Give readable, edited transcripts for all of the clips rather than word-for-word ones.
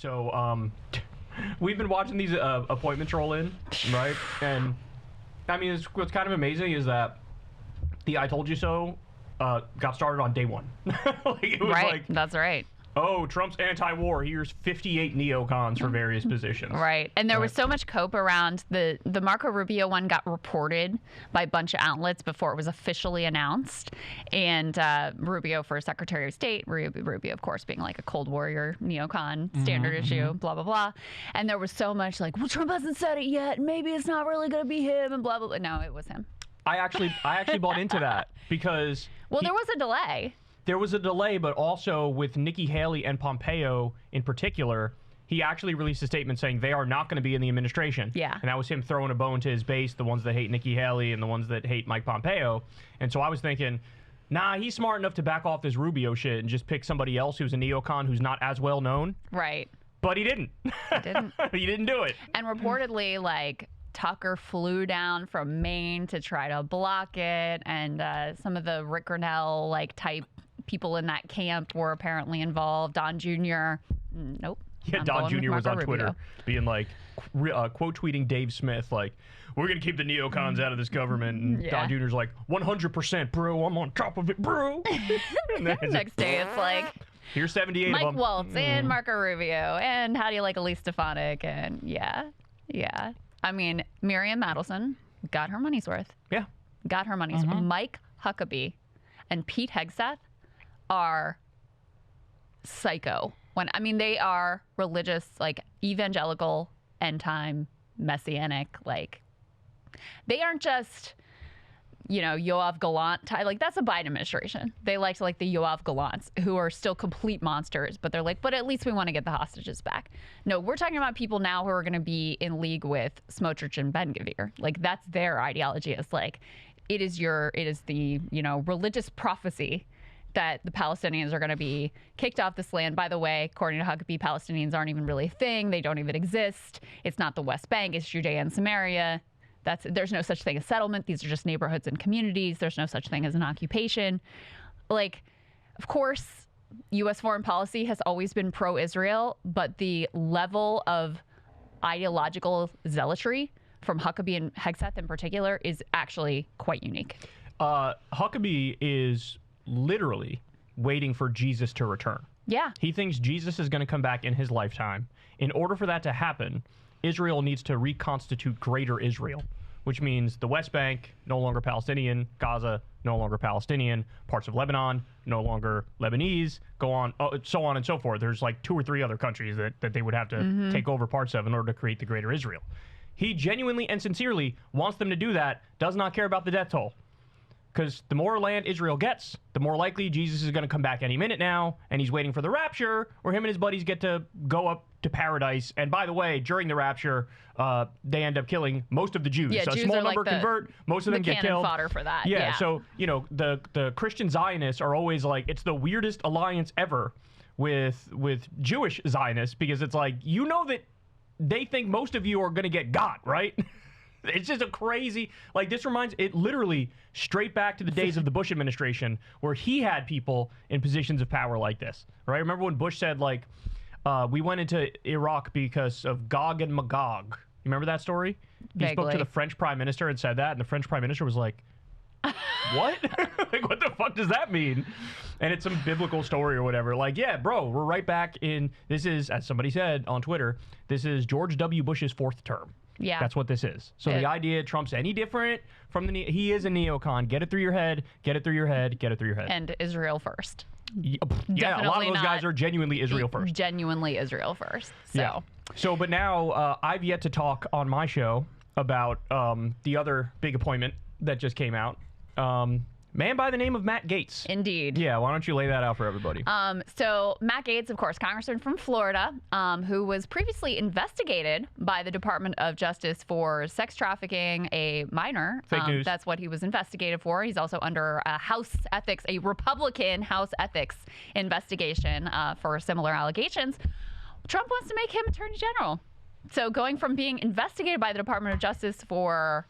So we've been watching these appointments roll in, right? And I mean, what's kind of amazing is that the "I told you so" got started on day one. It was right. That's right. Oh, Trump's anti-war. Here's 58 neocons for various positions. Right. And there was so much cope around the Marco Rubio one got reported by a bunch of outlets before it was officially announced. And Rubio for Secretary of State, Rubio, of course, being like a Cold Warrior neocon, standard issue, blah, blah, blah. And there was so much like, well, Trump hasn't said it yet. Maybe it's not really going to be him and blah, blah, blah. No, it was him. I actually bought into that because... Well, there was a delay. There was a delay, but also with Nikki Haley and Pompeo in particular, he actually released a statement saying they are not going to be in the administration. Yeah. And that was him throwing a bone to his base, the ones that hate Nikki Haley and the ones that hate Mike Pompeo. And so I was thinking, nah, he's smart enough to back off this Rubio shit and just pick somebody else who's a neocon who's not as well known. Right. But he didn't. He didn't. He didn't do it. And reportedly, like, Tucker flew down from Maine to try to block it. And some of the Rick Grinnell, like, type people in that camp were apparently involved. Don Jr. Nope. Yeah, Don Jr. was on Twitter being like, quote tweeting Dave Smith, like, we're going to keep the neocons out of this government. And Don Jr.'s like, 100%, bro. I'm on top of it, bro. And then next day, it's like, here's 78 Mike of them. Waltz and Marco Rubio. And how do you like Elise Stefanik? And yeah. I mean, Miriam Madelson got her money's worth. Yeah. Got her money's worth. Mike Huckabee and Pete Hegseth are psycho. They are religious, like evangelical, end time, messianic, like they aren't just, Yoav Gallant type. Like that's a Biden administration. They like the Yoav Gallants who are still complete monsters, but they're like, but at least we want to get the hostages back. No, we're talking about people now who are going to be in league with Smotrich and Ben-Gvir. Like that's their ideology. It's like, it is the, religious prophecy that the Palestinians are going to be kicked off this land. By the way, according to Huckabee, Palestinians aren't even really a thing. They don't even exist. It's not the West Bank. It's Judea and Samaria. There's no such thing as settlement. These are just neighborhoods and communities. There's no such thing as an occupation. Like, of course, U.S. foreign policy has always been pro-Israel, but the level of ideological zealotry from Huckabee and Hegseth in particular is actually quite unique. Huckabee is literally waiting for Jesus to return. Yeah. He thinks Jesus is going to come back in his lifetime. In order for that to happen, Israel needs to reconstitute Greater Israel, which means the West Bank, no longer Palestinian, Gaza, no longer Palestinian, parts of Lebanon, no longer Lebanese, so on and so forth. There's like 2 or 3 other countries that they would have to take over parts of in order to create the Greater Israel. He genuinely and sincerely wants them to do that, does not care about the death toll. Because the more land Israel gets, the more likely Jesus is going to come back any minute now, and he's waiting for the rapture, where him and his buddies get to go up to paradise. And by the way, during the rapture, they end up killing most of the Jews. Yeah, so Jews a small are number like convert, most of them get killed. Fodder for that. Yeah, so the Christian Zionists are always like, it's the weirdest alliance ever with Jewish Zionists, because it's like, that they think most of you are going to get got, right? It's just a crazy, this reminds it literally straight back to the days of the Bush administration, where he had people in positions of power like this, right? Remember when Bush said, we went into Iraq because of Gog and Magog? You remember that story? He spoke to the French prime minister and said that, and the French prime minister was like, what? What the fuck does that mean? And it's some biblical story or whatever. Yeah, bro, we're right back in, this is, as somebody said on Twitter, this is George W. Bush's 4th term. Yeah. That's what this is. So the idea Trump's any different from he is a neocon. Get it through your head. Get it through your head. Get it through your head. And Israel first. Yeah, a lot of those guys are genuinely Israel first. Genuinely Israel first. So. Yeah. So, but now I've yet to talk on my show about the other big appointment that just came out. Man by the name of Matt Gaetz. Indeed. Yeah, why don't you lay that out for everybody? So Matt Gaetz, of course, congressman from Florida, who was previously investigated by the Department of Justice for sex trafficking a minor. Fake news. That's what he was investigated for. He's also under a Republican House ethics investigation for similar allegations. Trump wants to make him Attorney General. So going from being investigated by the Department of Justice for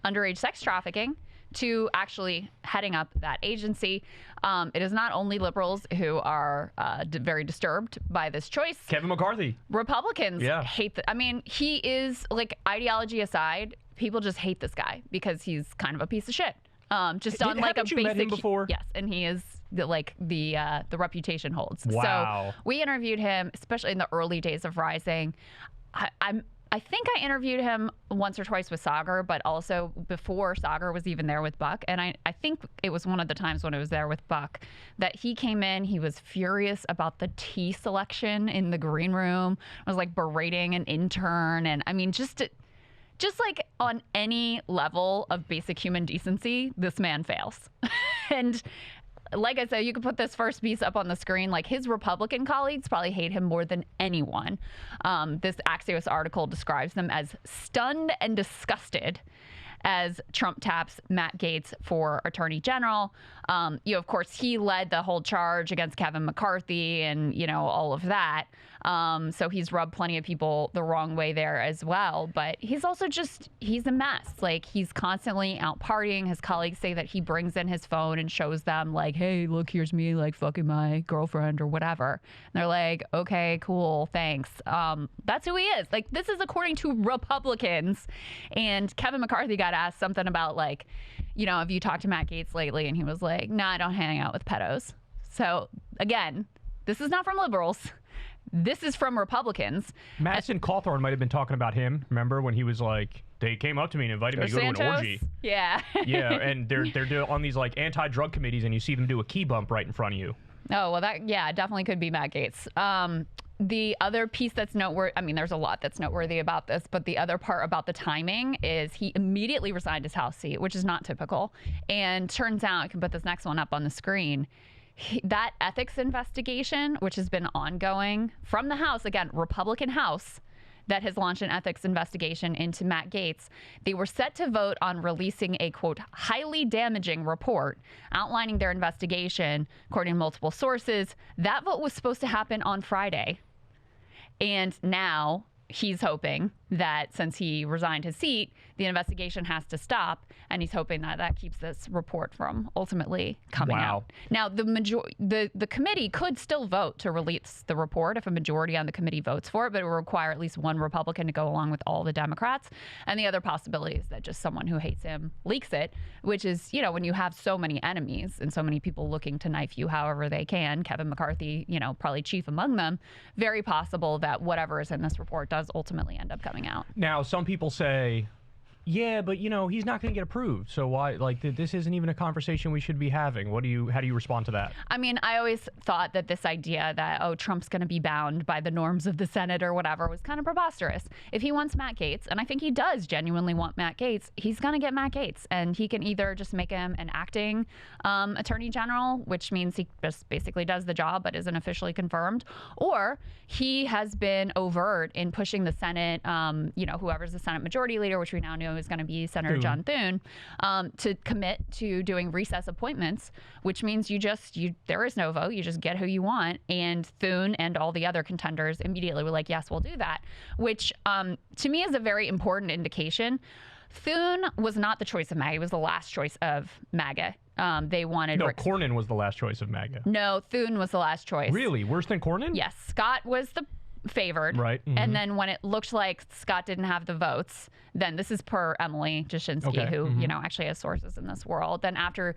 underage sex trafficking to actually heading up that agency. It is not only liberals who are very disturbed by this choice. Kevin McCarthy. Republicans hate I mean, he is, like, ideology aside, people just hate this guy because he's kind of a piece of shit. Just on like a basic. Met him before? Yes, and he is the reputation holds. Wow. So we interviewed him, especially in the early days of Rising. I think I interviewed him once or twice with Sagar, but also before Sagar was even there with Buck. And I think it was one of the times when I was there with Buck that he came in, he was furious about the tea selection in the green room. I was like berating an intern. And I mean, just like on any level of basic human decency, this man fails. And like I said, you could put this first piece up on the screen. Like, his Republican colleagues probably hate him more than anyone. This Axios article describes them as stunned and disgusted as Trump taps Matt Gaetz for Attorney General. Of course, he led the whole charge against Kevin McCarthy and, all of that. So he's rubbed plenty of people the wrong way there as well. But he's also he's a mess. Like, he's constantly out partying. His colleagues say that he brings in his phone and shows them, like, hey, look, here's me, like, fucking my girlfriend or whatever. And they're like, okay, cool, thanks. That's who he is. Like, this is according to Republicans. And Kevin McCarthy got asked something about, like, have you talked to Matt Gaetz lately? And he was like, nah, I don't hang out with pedos. So, again, this is not from liberals. This is from Republicans. Madison Cawthorn might have been talking about him. Remember when he was like, they came up to me and invited me to go to an orgy. Yeah. Yeah, and they're on these like anti-drug committees, and you see them do a key bump right in front of you. Oh, well, that definitely could be Matt Gaetz. The other piece that's noteworthy, I mean, there's a lot that's noteworthy about this, but the other part about the timing is he immediately resigned his House seat, which is not typical. And turns out, I can put this next one up on the screen, that ethics investigation, which has been ongoing from the House, again, Republican House, that has launched an ethics investigation into Matt Gaetz. They were set to vote on releasing a, quote, highly damaging report outlining their investigation, according to multiple sources. That vote was supposed to happen on Friday. And now he's hoping that since he resigned his seat, the investigation has to stop, and he's hoping that that keeps this report from ultimately coming out. Now, the committee could still vote to release the report if a majority on the committee votes for it, but it will require at least one Republican to go along with all the Democrats. And the other possibility is that just someone who hates him leaks it, which is, when you have so many enemies and so many people looking to knife you however they can, Kevin McCarthy, probably chief among them, very possible that whatever is in this report does ultimately end up coming out. Now, some people say, yeah, but he's not going to get approved. So why, this isn't even a conversation we should be having. How do you respond to that? I mean, I always thought that this idea that, Trump's going to be bound by the norms of the Senate or whatever was kind of preposterous. If he wants Matt Gaetz, and I think he does genuinely want Matt Gaetz, he's going to get Matt Gaetz. And he can either just make him an acting attorney general, which means he just basically does the job but isn't officially confirmed, or he has been overt in pushing the Senate, whoever's the Senate majority leader, which we now know is going to be Senator John Thune, to commit to doing recess appointments, which means there is no vote. You just get who you want. And Thune and all the other contenders immediately were like, yes, we'll do that, which to me is a very important indication. Thune was not the choice of MAGA. It was the last choice of MAGA. They wanted... No, Cornyn was the last choice of MAGA. No, Thune was the last choice. Really? Worse than Cornyn? Yes. Scott was the favored. Right. Mm-hmm. And then when it looked like Scott didn't have the votes, then this is per Emily Jashinsky, who, actually has sources in this world. Then after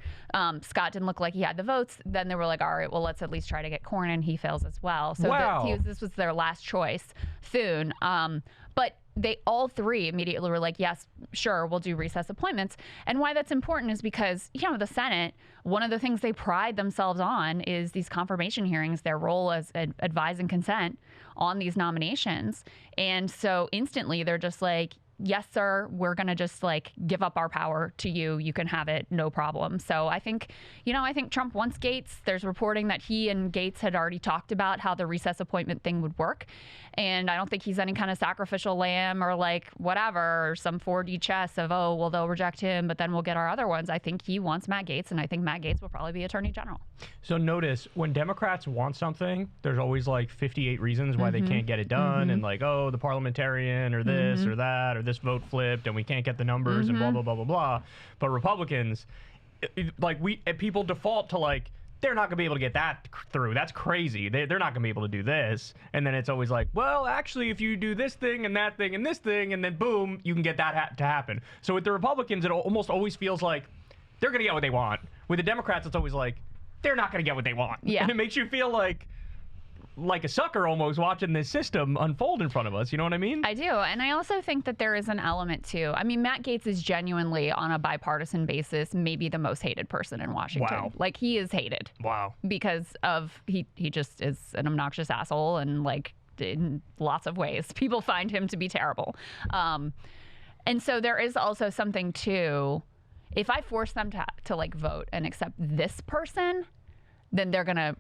Scott didn't look like he had the votes, then they were like, all right, well, let's at least try to get Cornyn. He fails as well. So this was their last choice, Thune. But they all three immediately were like, yes, sure, we'll do recess appointments. And why that's important is because, the Senate, one of the things they pride themselves on is these confirmation hearings, their role as advise and consent on these nominations. And so instantly they're just like, yes, sir, we're going to just give up our power to you. You can have it. No problem. So I think Trump wants Gaetz. There's reporting that he and Gaetz had already talked about how the recess appointment thing would work. And I don't think he's any kind of sacrificial lamb or whatever, or some 4D chess of, they'll reject him, but then we'll get our other ones. I think he wants Matt Gaetz, and I think Matt Gaetz will probably be Attorney General. So notice, when Democrats want something, there's always 58 reasons why they can't get it done. And the parliamentarian or this or that or this vote flipped and we can't get the numbers and blah, blah, blah, blah, blah. But Republicans, people default to like, they're not going to be able to get that through. That's crazy. They're not going to be able to do this. And then it's always like, well, actually, if you do this thing and that thing and this thing, and then boom, you can get that to happen. So with the Republicans, it almost always feels like they're going to get what they want. With the Democrats, it's always like, they're not going to get what they want. Yeah. And it makes you feel like a sucker almost watching this system unfold in front of us. You know what I mean? I do. And I also think that there is an element too. I mean, Matt Gaetz is genuinely, on a bipartisan basis, maybe the most hated person in Washington. Wow. Like, he is hated. Wow. Because of, he just is an obnoxious asshole, and like, in lots of ways, people find him to be terrible. And so there is also something to, if I force them to like vote and accept this person, then they're gonna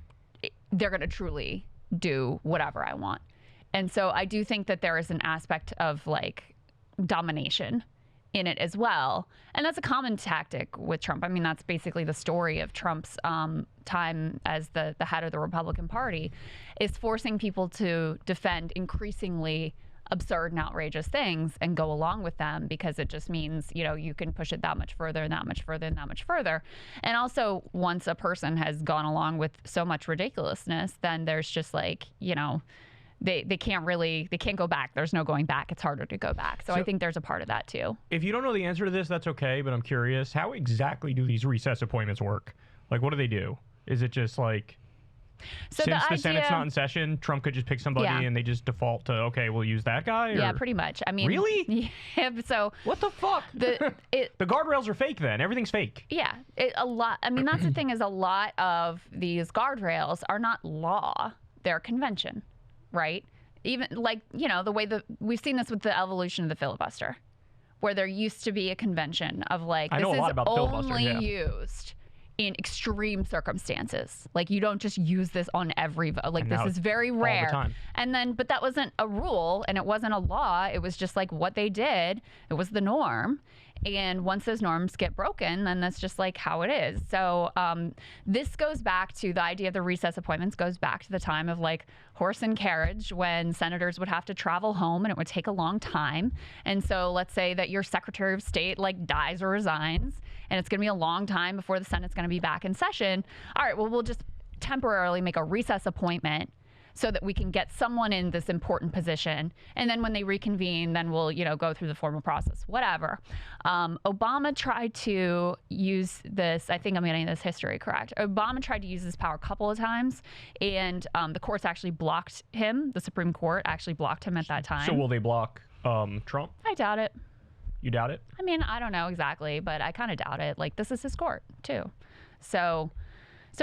truly do whatever I want. And so I do think that there is an aspect of like domination in it as well. And that's a common tactic with Trump. I mean, that's basically the story of Trump's time as the head of the Republican Party, is forcing people to defend increasingly absurd and outrageous things and go along with them, because it just means, you know, you can push it that much further and that much further and that much further. And also, once a person has gone along with so much ridiculousness, then there's just like, you know, they can't go back. There's no going back. It's harder to go back. So I think there's a part of that too. If you don't know the answer to this, that's okay, but I'm curious, how exactly do these recess appointments work? Like, what do they do? Is it just like, so since the Senate's not in session, Trump could just pick somebody and they just default to, okay, we'll use that guy? Or? Yeah, pretty much. I mean, really? Yeah, so what the fuck? The guardrails are fake then. Everything's fake. Yeah, a lot. I mean, that's the thing, is a lot of these guardrails are not law. They're convention, right? Even like, you know, the way we've seen this with the evolution of the filibuster, where there used to be a convention of like, I know a lot about the filibuster, only used in extreme circumstances. Like, you don't just use this on every vote. Like, this is very rare. All the time. And then, but that wasn't a rule and it wasn't a law. It was just like what they did. It was the norm. And once those norms get broken, then that's just like how it is. So this goes back to the idea of the recess appointments, goes back to the time of like horse and carriage, when senators would have to travel home and it would take a long time. And so let's say that your Secretary of State like dies or resigns, and it's going to be a long time before the Senate's going to be back in session. All right, well, we'll just temporarily make a recess appointment so that we can get someone in this important position. And then when they reconvene, then we'll, you know, go through the formal process, whatever. Obama tried to use this, I think I'm getting this history correct. Obama tried to use this power a couple of times, and the courts actually blocked him. The Supreme Court actually blocked him at that time. So will they block Trump? I doubt it. You doubt it? I mean, I don't know exactly, but I kind of doubt it. Like, this is his court too. So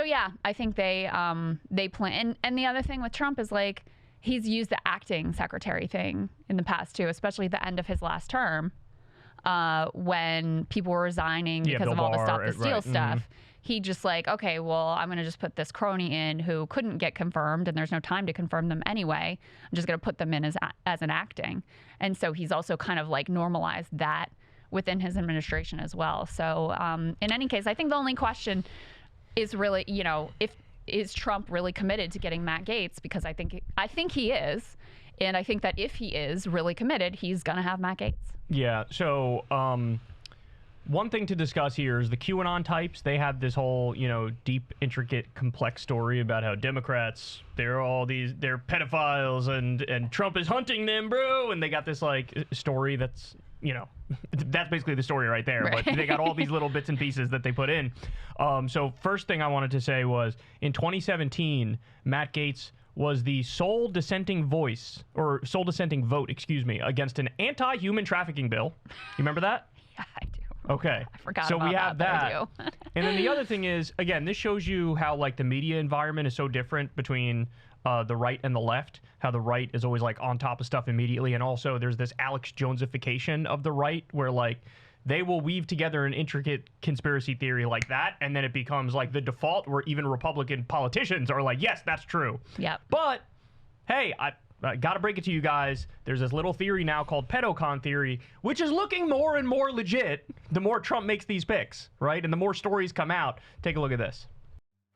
yeah, I think they plan. And the other thing with Trump is like, he's used the acting secretary thing in the past too, especially at the end of his last term, when people were resigning because of all the Stop the Steal stuff. Mm-hmm. He just like, okay, well, I'm going to just put this crony in who couldn't get confirmed, and there's no time to confirm them anyway. I'm just going to put them in as an acting. And so he's also kind of like normalized that within his administration as well. So in any case, I think the only question is really, you know, is Trump really committed to getting Matt Gaetz? Because I think he is. And I think that if he is really committed, he's going to have Matt Gaetz. Yeah. So one thing to discuss here is the QAnon types. They have this whole, you know, deep, intricate, complex story about how Democrats, they're pedophiles and Trump is hunting them, bro. And they got this like story that's, you know, that's basically the story right there. Right. But they got all these little bits and pieces that they put in. So first thing I wanted to say was, in 2017, Matt Gaetz was the sole dissenting vote, excuse me, against an anti-human trafficking bill. You remember that? Yeah, I do. Okay. I forgot so about we have that. I do. And then the other thing is, again, this shows you how like the media environment is so different between the right and the left, how the right is always like on top of stuff immediately. And also there's this Alex Jonesification of the right, where like they will weave together an intricate conspiracy theory like that, and then it becomes like the default, where even Republican politicians are like, yes, that's true. Yep. But hey, I got to break it to you guys. There's this little theory now called pedocon theory, which is looking more and more legit the more Trump makes these picks, right? And the more stories come out. Take a look at this.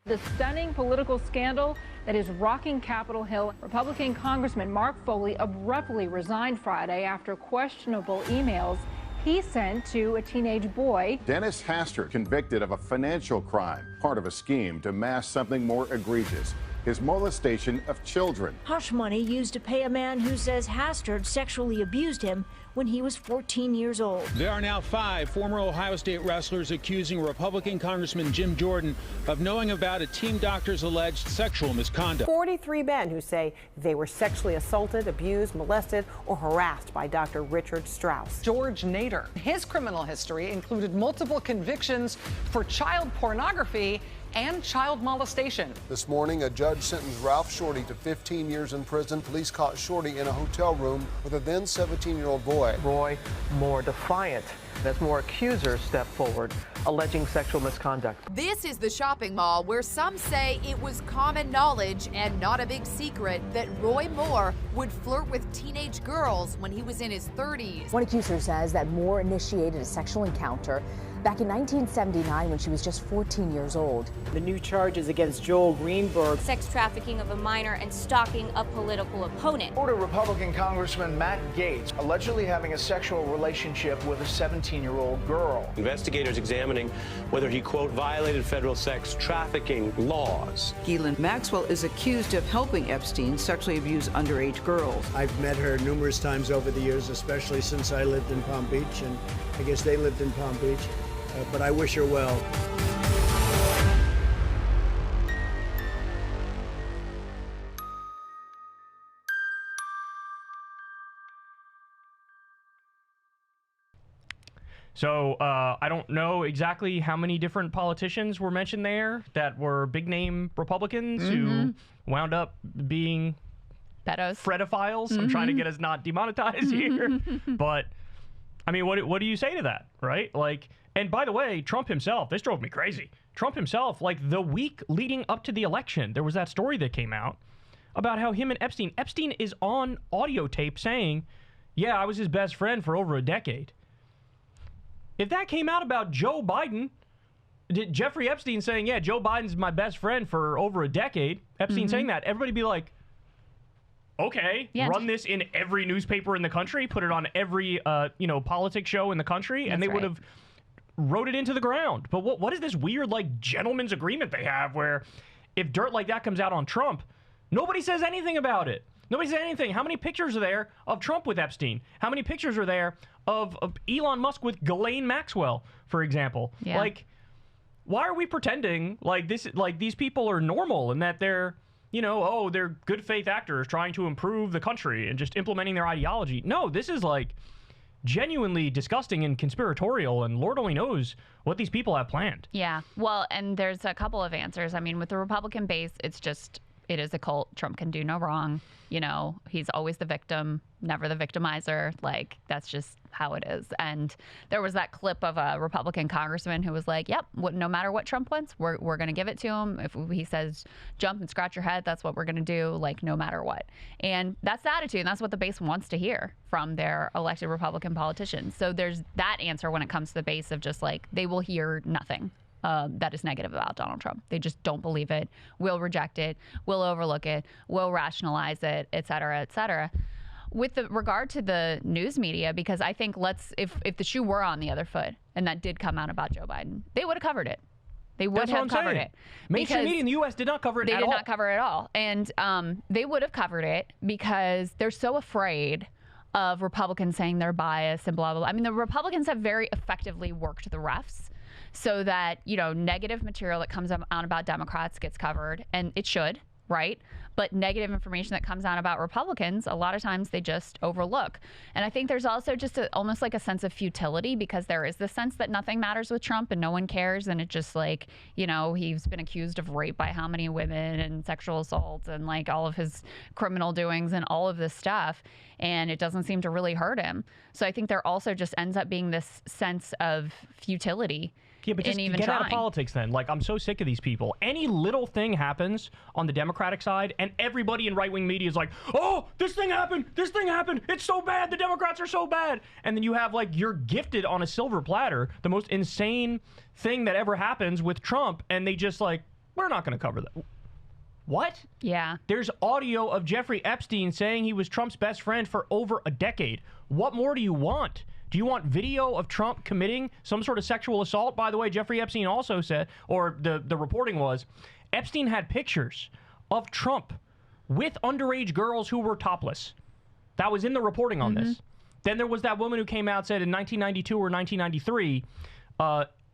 The stunning political scandal that is rocking Capitol Hill. Republican Congressman Mark Foley abruptly resigned Friday after questionable emails he sent to a teenage boy. Dennis Hastert convicted of a financial crime, part of a scheme to mask something more egregious, his molestation of children. Hush money used to pay a man who says Hastert sexually abused him when he was 14 years old. There are now 5 former Ohio State wrestlers accusing Republican Congressman Jim Jordan of knowing about a team doctor's alleged sexual misconduct. 43 men who say they were sexually assaulted, abused, molested, or harassed by Dr. Richard Strauss. George Nader. His criminal history included multiple convictions for child pornography and child molestation. This morning, a judge sentenced Ralph Shorty to 15 years in prison. Police caught Shorty in a hotel room with a then 17-year-old boy. Roy more defiant as more accusers step forward, alleging sexual misconduct. This is the shopping mall where some say it was common knowledge and not a big secret that Roy Moore would flirt with teenage girls when he was in his 30s. One accuser says that Moore initiated a sexual encounter back in 1979 when she was just 14 years old. The new charges against Joel Greenberg. Sex trafficking of a minor and stalking a political opponent. Florida Republican Congressman Matt Gaetz allegedly having a sexual relationship with a 17-year-old girl. Investigators examining whether he, quote, violated federal sex trafficking laws. Ghislaine Maxwell is accused of helping Epstein sexually abuse underage girls. I've met her numerous times over the years, especially since I lived in Palm Beach, and I guess they lived in Palm Beach. But I wish her well. So I don't know exactly how many different politicians were mentioned there that were big name Republicans who wound up being pedos, fredophiles. I'm trying to get us not demonetized here. But I mean, what do you say to that, right? Like, and by the way, Trump himself, this drove me crazy. Trump himself, like the week leading up to the election, there was that story that came out about how him and Epstein is on audio tape saying, yeah, I was his best friend for over a decade. If that came out about Joe Biden, Jeffrey Epstein saying, yeah, Joe Biden's my best friend for over a decade, Epstein saying that, everybody be like, okay, run this in every newspaper in the country, put it on every, politics show in the country, and they would have wrote it into the ground. But what is this weird, like, gentleman's agreement they have where if dirt like that comes out on Trump, nobody says anything about it? Nobody says anything. How many pictures are there of Trump with Epstein? How many pictures are there of Elon Musk with Ghislaine Maxwell, for example? Yeah. Like, why are we pretending like this? Like these people are normal and that they're, they're good faith actors trying to improve the country and just implementing their ideology? No, this is like genuinely disgusting and conspiratorial, and Lord only knows what these people have planned. Yeah. Well, and there's a couple of answers. I mean, with the Republican base, it is a cult. Trump can do no wrong. He's always the victim, never the victimizer. Like, that's just how it is. And there was that clip of a Republican congressman who was like, yep, no matter what Trump wants, we're going to give it to him. If he says jump and scratch your head, that's what we're going to do, like, no matter what. And that's the attitude, and that's what the base wants to hear from their elected Republican politicians. So there's that answer when it comes to the base of just, like, they will hear nothing that is negative about Donald Trump. They just don't believe it, will reject it, will overlook it, will rationalize it, et cetera, et cetera. With regard to the news media, because I think if the shoe were on the other foot and that did come out about Joe Biden, they would have covered it. They would have covered it. Mainstream media in the U.S. did not cover it at all. They did not cover it at all. And they would have covered it because they're so afraid of Republicans saying they're biased and blah, blah, blah. I mean, the Republicans have very effectively worked the refs so that, negative material that comes out about Democrats gets covered, and it should, right? But negative information that comes out about Republicans, a lot of times they just overlook. And I think there's also just almost like a sense of futility, because there is this sense that nothing matters with Trump and no one cares. And it's just like, he's been accused of rape by how many women and sexual assaults and like all of his criminal doings and all of this stuff. And it doesn't seem to really hurt him. So I think there also just ends up being this sense of futility. Yeah, but just get out of politics then. Like, I'm so sick of these people. Any little thing happens on the Democratic side, and everybody in right-wing media is like, oh, this thing happened, it's so bad, the Democrats are so bad. And then you have, like, you're gifted on a silver platter the most insane thing that ever happens with Trump, and they just, like, We're not going to cover that. What? Yeah. There's audio of Jeffrey Epstein saying he was Trump's best friend for over a decade. What more do you want? Do you want video of Trump committing some sort of sexual assault? By the way, Jeffrey Epstein also said, or the reporting was, Epstein had pictures of Trump with underage girls who were topless. That was in the reporting on this. Then there was that woman who came out, said in 1992 or 1993,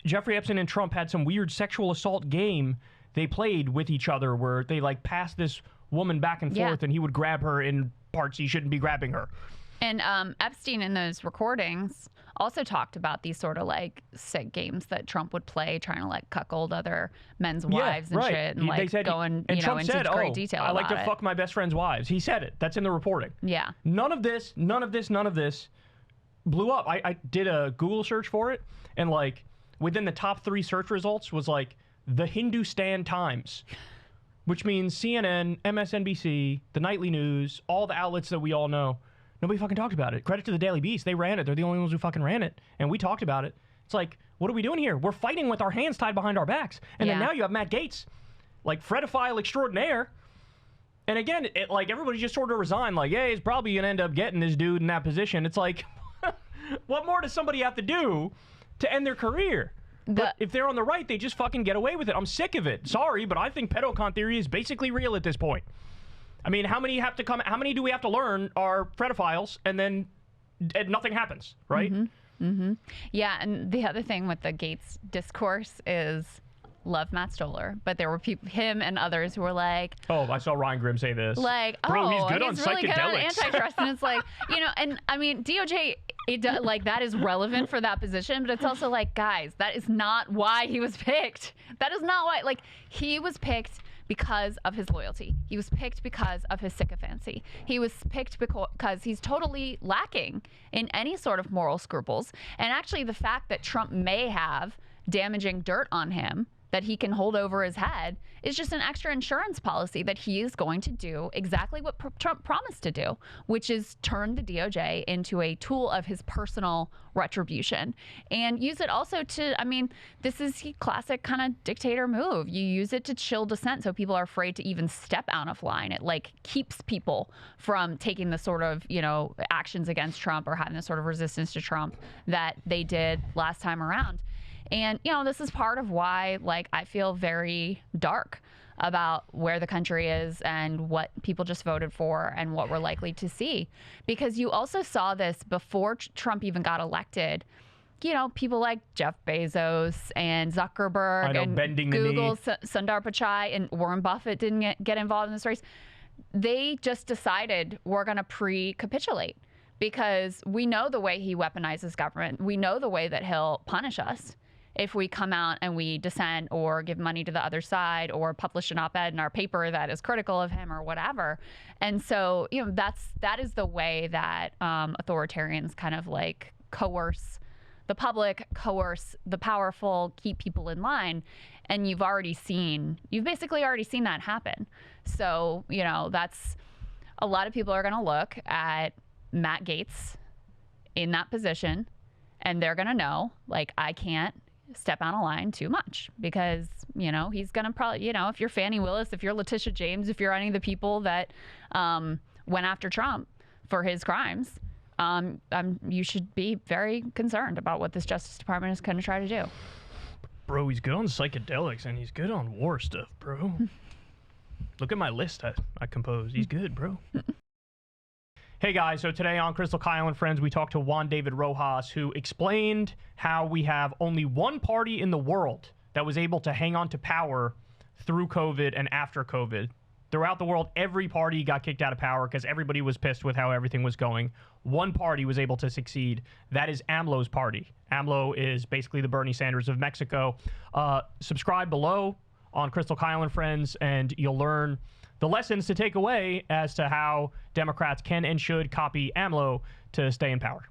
Jeffrey Epstein and Trump had some weird sexual assault game they played with each other where they like passed this woman back and forth and he would grab her in parts he shouldn't be grabbing her. And Epstein in those recordings also talked about these sort of like sick games that Trump would play, trying to like cuckold other men's wives and shit, and like going into great detail. I like to about fuck my best friend's wives. He said it. That's in the reporting. Yeah. None of this blew up. I did a Google search for it, and like within the top 3 search results was like the Hindustan Times, which means CNN, MSNBC, the Nightly News, all the outlets that we all know. Nobody fucking talked about it. Credit to the Daily Beast. They ran it. They're the only ones who fucking ran it. And we talked about it. It's like, what are we doing here? We're fighting with our hands tied behind our backs. And then now you have Matt Gaetz, like Fredophile extraordinaire. And again, like everybody just sort of resigned, like, yeah, he's probably going to end up getting this dude in that position. It's like, what more does somebody have to do to end their career? But if they're on the right, they just fucking get away with it. I'm sick of it. Sorry, but I think pedocon theory is basically real at this point. I mean, how many do we have to learn are pedophiles and then nothing happens, right? Yeah, and the other thing with the Gaetz discourse is love Matt Stoller, but there were people, him and others who were like, oh, I saw Ryan Grimm say this. Like, bro, he's good on really psychedelics. Good on antitrust. And it's like, you know, and I mean, DOJ, like that is relevant for that position, but it's also like, guys, that is not why he was picked. That is not why, like, he was picked because of his loyalty. He was picked because of his sycophancy. He was picked because he's totally lacking in any sort of moral scruples. And actually the fact that Trump may have damaging dirt on him that he can hold over his head is just an extra insurance policy that he is going to do exactly what Trump promised to do, which is turn the DOJ into a tool of his personal retribution and use it also to, I mean, this is a classic kind of dictator move. You use it to chill dissent so people are afraid to even step out of line. It like keeps people from taking the sort of, you know, actions against Trump or having the sort of resistance to Trump that they did last time around. And, you know, this is part of why, like, I feel very dark about where the country is and what people just voted for and what we're likely to see. Because you also saw this before Trump even got elected. You know, people like Jeff Bezos and Zuckerberg and Google, Sundar Pichai and Warren Buffett didn't get involved in this race. They just decided we're going to pre-capitulate because we know the way he weaponizes government. We know the way that he'll punish us if we come out and we dissent or give money to the other side or publish an op-ed in our paper that is critical of him or whatever. And so, you know, that is the way that authoritarians kind of like coerce the public, coerce the powerful, keep people in line. And you've basically already seen that happen. So, you know, that's a lot of people are going to look at Matt Gaetz in that position and they're going to know, like, I can't step on a line too much because, you know, he's going to probably, you know, if you're Fani Willis, if you're Letitia James, if you're any of the people that went after Trump for his crimes, you should be very concerned about what this Justice Department is going to try to do. Bro, he's good on psychedelics and he's good on war stuff, bro. Look at my list I composed. He's good, bro. Hey guys, so today on Crystal Kyle and Friends, we talked to Juan David Rojas, who explained how we have only one party in the world that was able to hang on to power through COVID and after COVID. Throughout the world, every party got kicked out of power because everybody was pissed with how everything was going. One party was able to succeed. That is AMLO's party. AMLO is basically the Bernie Sanders of Mexico. Subscribe below on Crystal Kyle and Friends, and you'll learn the lessons to take away as to how Democrats can and should copy AMLO to stay in power.